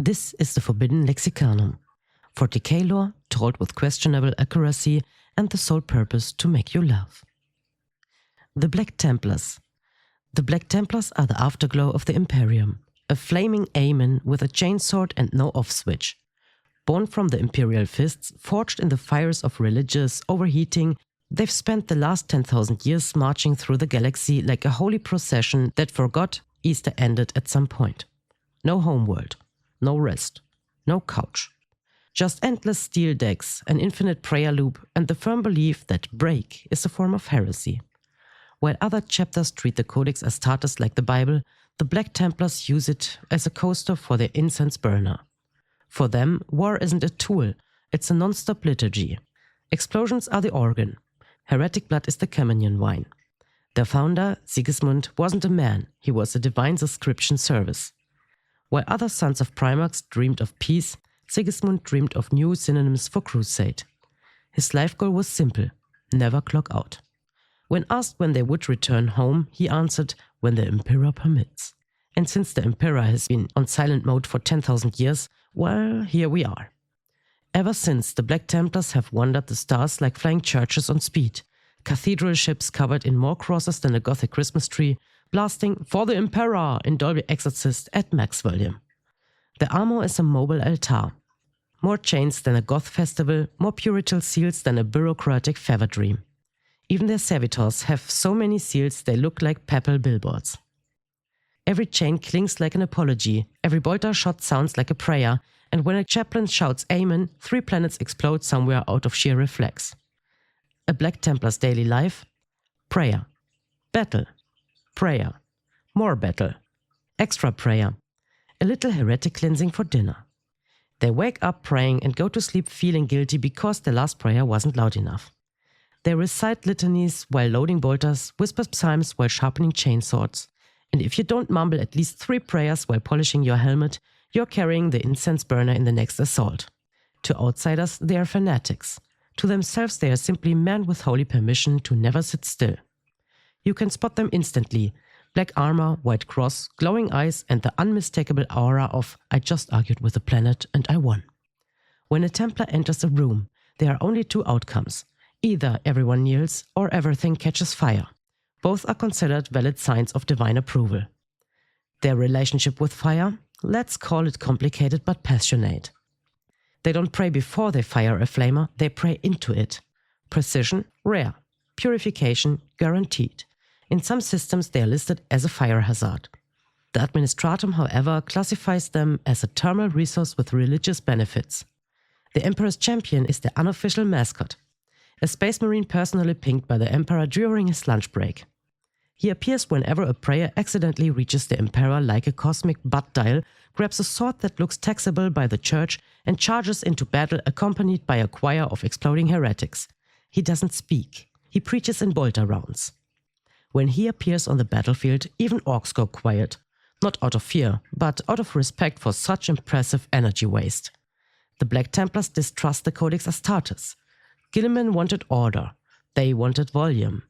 This is the forbidden Lexicanum, 40k lore told with questionable accuracy and the sole purpose to make you laugh. The Black Templars. The Black Templars are the afterglow of the Imperium, a flaming Amen with a chainsword and no off switch. Born from the Imperial fists, forged in the fires of religious overheating, they've spent the last 10,000 years marching through the galaxy like a holy procession that forgot Easter ended at some point. No homeworld, no rest, no couch. Just endless steel decks, an infinite prayer loop, and the firm belief that break is a form of heresy. While other chapters treat the Codex Astartes like the Bible, the Black Templars use it as a coaster for their incense burner. For them, war isn't a tool, it's a non-stop liturgy. Explosions are the organ. Heretic blood is the communion wine. Their founder, Sigismund, wasn't a man, he was a divine subscription service. While other sons of Primarchs dreamed of peace, Sigismund dreamed of new synonyms for crusade. His life goal was simple: never clock out. When asked when they would return home, he answered, when the Emperor permits. And since the Emperor has been on silent mode for 10,000 years, well, here we are. Ever since, the Black Templars have wandered the stars like flying churches on speed, cathedral ships covered in more crosses than a Gothic Christmas tree, blasting "For the Emperor" in Dolby Exorcist at max volume. The armor is a mobile altar. More chains than a goth festival, more purital seals than a bureaucratic feather dream. Even their servitors have so many seals they look like papal billboards. Every chain clings like an apology, every bolter shot sounds like a prayer, and when a chaplain shouts Amen, 3 planets explode somewhere out of sheer reflex. A Black Templar's daily life? Prayer. Battle. Prayer. More battle. Extra prayer. A little heretic cleansing for dinner. They wake up praying and go to sleep feeling guilty because their last prayer wasn't loud enough. They recite litanies while loading bolters, whisper psalms while sharpening chainswords. And if you don't mumble at least 3 prayers while polishing your helmet, you're carrying the incense burner in the next assault. To outsiders, they are fanatics. To themselves, they are simply men with holy permission to never sit still. You can spot them instantly. Black armor, white cross, glowing eyes, and the unmistakable aura of "I just argued with the planet and I won." When a Templar enters a room, there are only 2 outcomes. Either everyone kneels or everything catches fire. Both are considered valid signs of divine approval. Their relationship with fire? Let's call it complicated but passionate. They don't pray before they fire a flamer, they pray into it. Precision? Rare. Purification? Guaranteed. In some systems they are listed as a fire hazard. The Administratum, however, classifies them as a thermal resource with religious benefits. The Emperor's Champion is their unofficial mascot, a space marine personally pinged by the Emperor during his lunch break. He appears whenever a prayer accidentally reaches the Emperor like a cosmic butt dial, grabs a sword that looks taxable by the church, and charges into battle accompanied by a choir of exploding heretics. He doesn't speak, he preaches in bolter rounds. When he appears on the battlefield, even orcs go quiet. Not out of fear, but out of respect for such impressive energy waste. The Black Templars distrust the Codex Astartes. Gilliman wanted order. They wanted volume.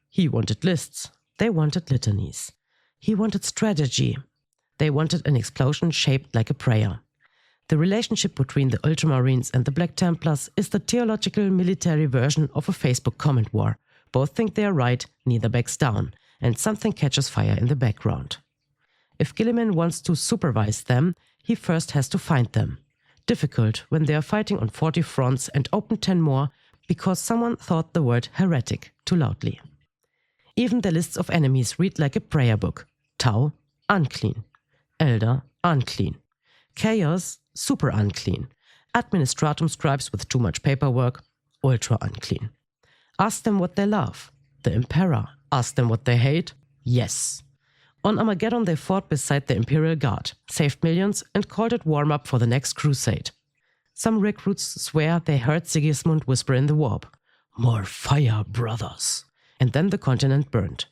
He wanted lists. They wanted litanies. He wanted strategy. They wanted an explosion shaped like a prayer. The relationship between the Ultramarines and the Black Templars is the theological military version of a Facebook comment war. Both think they are right, neither backs down, and something catches fire in the background. If Gilliman wants to supervise them, he first has to find them. Difficult when they are fighting on 40 fronts and open 10 more because someone thought the word heretic too loudly. Even the lists of enemies read like a prayer book. Tau, unclean. Elder, unclean. Chaos, super unclean. Administratum scribes with too much paperwork, ultra unclean. Ask them what they love. The Emperor. Ask them what they hate. Yes. On Armageddon they fought beside the Imperial Guard, saved millions, and called it warm-up for the next crusade. Some recruits swear they heard Sigismund whisper in the warp, "More fire, brothers." And then the continent burned.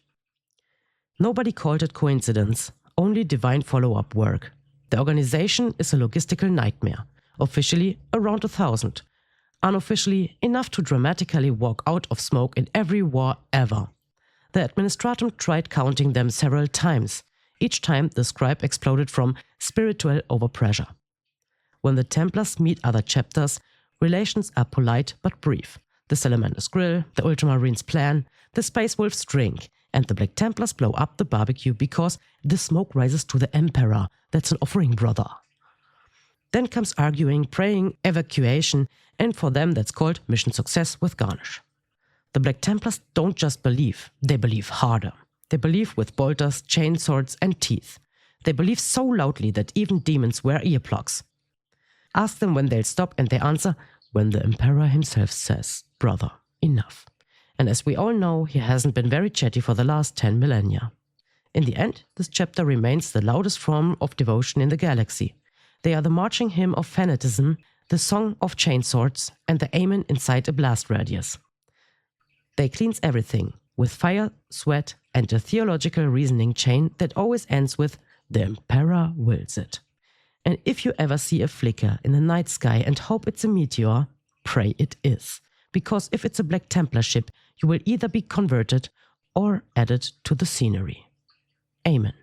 Nobody called it coincidence, only divine follow-up work. The organization is a logistical nightmare. Officially, around 1,000. Unofficially, enough to dramatically walk out of smoke in every war ever. The Administratum tried counting them several times. Each time the scribe exploded from spiritual overpressure. When the Templars meet other chapters, relations are polite but brief. The Salamander's grill, the Ultramarines' plan, the Space Wolves' drink, and the Black Templars blow up the barbecue because the smoke rises to the Emperor. That's an offering, brother. Then comes arguing, praying, evacuation, and for them that's called mission success with garnish. The Black Templars don't just believe, they believe harder. They believe with bolters, chainswords, and teeth. They believe so loudly that even demons wear earplugs. Ask them when they'll stop and they answer, when the Emperor himself says, brother, enough. And as we all know, he hasn't been very chatty for the last 10 millennia. In the end, this chapter remains the loudest form of devotion in the galaxy. They are the marching hymn of fanatism, the song of chainswords, and the amen inside a blast radius. They cleanse everything, with fire, sweat, and a theological reasoning chain that always ends with, the Emperor wills it. And if you ever see a flicker in the night sky and hope it's a meteor, pray it is. Because if it's a Black Templar ship, you will either be converted or added to the scenery. Amen.